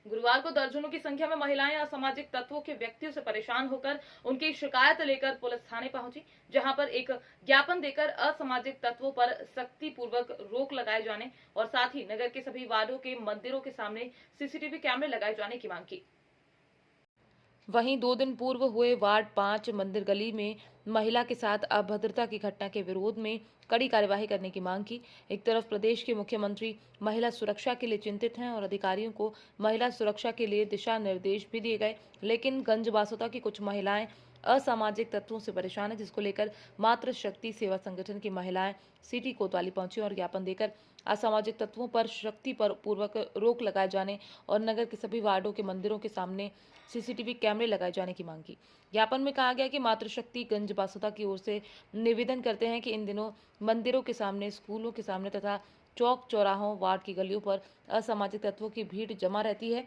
गुरुवार को दर्जनों की संख्या में महिलाएं असामाजिक तत्वों के व्यक्तियों से परेशान होकर उनकी शिकायत लेकर पुलिस थाने पहुंची, जहां पर एक ज्ञापन देकर असामाजिक तत्वों पर सख्ती पूर्वक रोक लगाए जाने और साथ ही नगर के सभी वार्डों के मंदिरों के सामने सीसीटीवी कैमरे लगाए जाने की मांग की। वहीं 2 दिन पूर्व हुए वार्ड 5 मंदिर गली में महिला के साथ अभद्रता की घटना के विरोध में कड़ी कार्यवाही करने की मांग की। एक तरफ प्रदेश के मुख्यमंत्री महिला सुरक्षा के लिए चिंतित हैं और अधिकारियों को महिला सुरक्षा के लिए दिशा निर्देश भी दिए गए, लेकिन गंज बासोदा की कुछ महिलाएं असामाजिक तत्वों से परेशान है, जिसको लेकर मातृ शक्ति सेवा संगठन की महिलाएं सिटी कोतवाली पहुंची और ज्ञापन देकर असामाजिक तत्वों पर शक्ति पर पूर्वक रोक लगाए जाने और नगर के सभी वार्डों के मंदिरों के सामने सीसीटीवी कैमरे लगाए जाने की मांग की। ज्ञापन में कहा गया कि मातृशक्ति गंज बासोदा की ओर से निवेदन करते हैं कि इन दिनों मंदिरों के सामने, स्कूलों के सामने तथा चौक चौराहों, वार्ड की गलियों पर असामाजिक तत्वों की भीड़ जमा रहती है,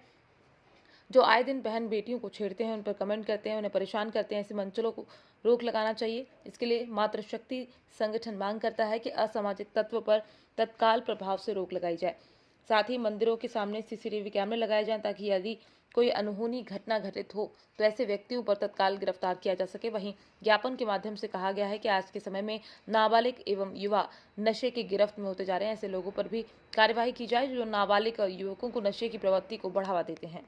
जो आए दिन बहन बेटियों को छेड़ते हैं, उन पर कमेंट करते हैं, उन्हें परेशान करते हैं। ऐसे मंचलों को रोक लगाना चाहिए। इसके लिए मातृशक्ति संगठन मांग करता है कि असामाजिक तत्व पर तत्काल प्रभाव से रोक लगाई जाए। साथ ही मंदिरों के सामने सीसीटीवी कैमरे लगाए जाएं ताकि यदि कोई अनहोनी घटना घटित हो तो ऐसे व्यक्तियों पर तत्काल गिरफ्तार किया जा सके। वहीं ज्ञापन के माध्यम से कहा गया है कि आज के समय में नाबालिग एवं युवा नशे की गिरफ्त में होते जा रहे हैं। ऐसे लोगों पर भी कार्यवाही की जाए जो नाबालिग युवकों को नशे की प्रवृत्ति को बढ़ावा देते हैं,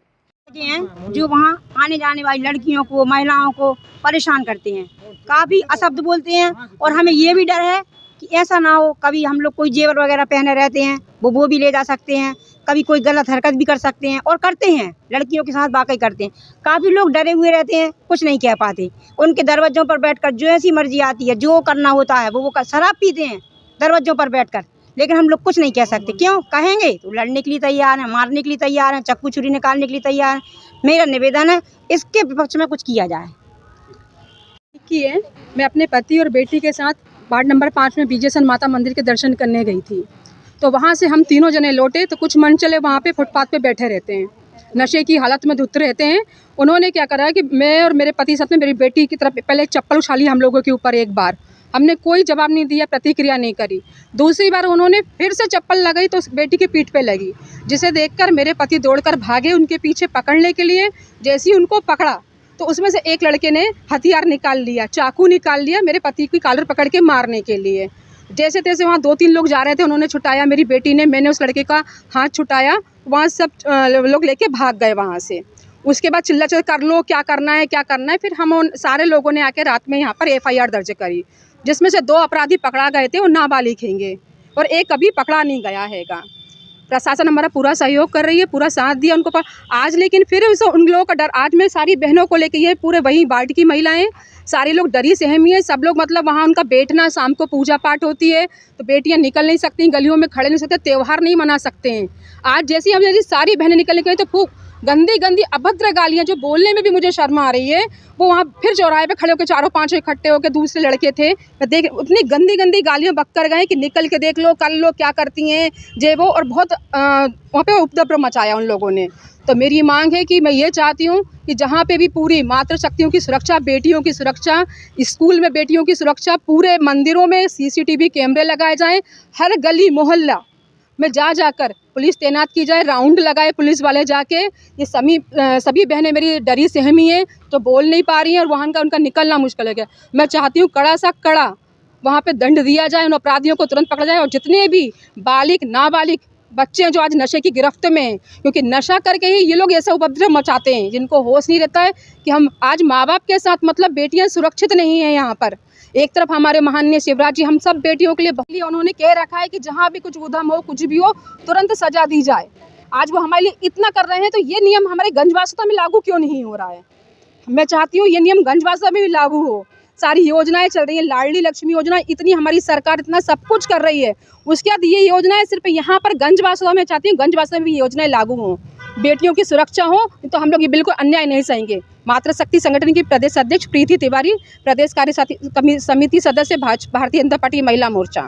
जो वहाँ आने जाने वाली लड़कियों को, महिलाओं को परेशान करते हैं, काफी अशब्द बोलते हैं। और हमें ये भी डर है कि ऐसा ना हो कभी हम लोग कोई जेवर वगैरह पहने रहते हैं, वो भी ले जा सकते हैं, कभी कोई गलत हरकत भी कर सकते हैं और करते हैं, लड़कियों के साथ वाकई करते हैं। काफ़ी लोग डरे हुए रहते हैं, कुछ नहीं कह पाते। उनके दरवाजों पर बैठकर जो ऐसी मर्जी आती है, जो करना होता है वो शराब पीते हैं दरवाजों पर बैठकर, लेकिन हम लोग कुछ नहीं कह सकते। क्यों कहेंगे तो लड़ने के लिए तैयार हैं, मारने के लिए तैयार हैं, चक्कू छुरी निकालने के लिए तैयार हैं। मेरा निवेदन है इसके विपक्ष में कुछ किया जाए। मैं अपने पति और बेटी के साथ वार्ड नंबर 5 में विजयसन माता मंदिर के दर्शन करने गई थी, तो वहाँ से हम तीनों जने लौटे तो कुछ मंचले वहाँ पे फुटपाथ पे बैठे रहते हैं, नशे की हालत में धुत रहते हैं। उन्होंने क्या करा है कि मैं और मेरे पति साथ में मेरी बेटी की तरफ पहले एक चप्पल उछाली हम लोगों के ऊपर। एक बार हमने कोई जवाब नहीं दिया, प्रतिक्रिया नहीं करी। दूसरी बार उन्होंने फिर से चप्पल लगाई तो बेटी की पीठ पे लगी, जिसे देखकर मेरे पति दौड़कर भागे उनके पीछे पकड़ने के लिए। जैसे ही उनको पकड़ा तो उसमें से एक लड़के ने हथियार निकाल लिया, चाकू निकाल लिया मेरे पति की कॉलर पकड़ के मारने के लिए। जैसे तैसे वहाँ 2-3 लोग जा रहे थे, उन्होंने छुटाया मेरी बेटी ने, मैंने उस लड़के का हाथ छुटाया, वहाँ सब लोग लेके भाग गए वहाँ से। उसके बाद चिल्ला चिल्ला कर लो, क्या करना है क्या करना है। फिर हम उन सारे लोगों ने आके रात में यहाँ पर FIR दर्ज करी, जिसमें से 2 अपराधी पकड़ा गए थे, वो नाबालिग हैंगे और एक कभी पकड़ा नहीं गया हैगा। प्रशासन हमारा पूरा सहयोग कर रही है, पूरा साथ दिया उनको आज। लेकिन फिर उन लोगों का डर, आज मैं सारी बहनों को लेके, ये पूरे वही वार्ड की महिलाएं सारे लोग डरी सहमी है। सब लोग मतलब वहाँ उनका बैठना, शाम को पूजा पाठ होती है तो बेटियां निकल नहीं सकती, गलियों में खड़े नहीं सकते, त्यौहार नहीं मना सकते हैं। आज जैसी हम सारी बहनें निकल गई तो खूब गंदी गंदी अभद्र गालियाँ, जो बोलने में भी मुझे शर्म आ रही है, वो वहाँ फिर चौराहे पे खड़े होकर 4-5 इकट्ठे होकर दूसरे लड़के थे, मैं देख उतनी गंदी गंदी गालियाँ बक कर गए कि निकल के देख लो, कर लो, क्या करती हैं जे वो। और बहुत वहाँ पे उपद्रव मचाया उन लोगों ने। तो मेरी मांग है कि मैं ये चाहती हूँ कि जहाँ पे भी पूरी मातृशक्तियों की सुरक्षा, बेटियों की सुरक्षा, स्कूल में बेटियों की सुरक्षा, पूरे मंदिरों में CCTV कैमरे लगाए जाएँ, हर गली मोहल्ला में जाकर पुलिस तैनात की जाए, राउंड लगाए पुलिस वाले जाके। ये सभी बहनें मेरी डरी सहमी हैं, तो बोल नहीं पा रही हैं और वहाँ का उनका निकलना मुश्किल है। मैं चाहती हूँ कड़ा सा कड़ा वहाँ पे दंड दिया जाए, उन अपराधियों को तुरंत पकड़ा जाए। और जितने भी बालिग नाबालिग बच्चे हैं जो आज नशे की गिरफ्त में हैं, क्योंकि नशा करके ही ये लोग ऐसा उपद्रव मचाते हैं, जिनको होश नहीं रहता है कि हम आज माँ बाप के साथ मतलब बेटियाँ सुरक्षित नहीं हैं यहाँ पर। एक तरफ हमारे माननीय शिवराज जी हम सब बेटियों के लिए उन्होंने कह रखा है कि जहाँ भी कुछ उधम हो, कुछ भी हो, तुरंत सजा दी जाए। आज वो हमारे लिए इतना कर रहे हैं, तो ये नियम हमारे गंज बासोदा में लागू क्यों नहीं हो रहा है? मैं चाहती हूँ ये नियम गंज बासोदा में भी लागू हो। सारी योजनाएं चल रही है, लाडली लक्ष्मी योजना, इतनी हमारी सरकार इतना सब कुछ कर रही है, उसके बाद ये योजनाएं सिर्फ यहाँ पर गंज बासोदा में चाहती हूँ गंज बासोदा में भी योजनाएं लागू हों, बेटियों की सुरक्षा हो। तो हम लोग ये बिल्कुल अन्याय नहीं सहेंगे। मातृशक्ति संगठन की प्रदेश अध्यक्ष प्रीति तिवारी, प्रदेश कार्य समिति सदस्य, भारतीय जनता पार्टी महिला मोर्चा।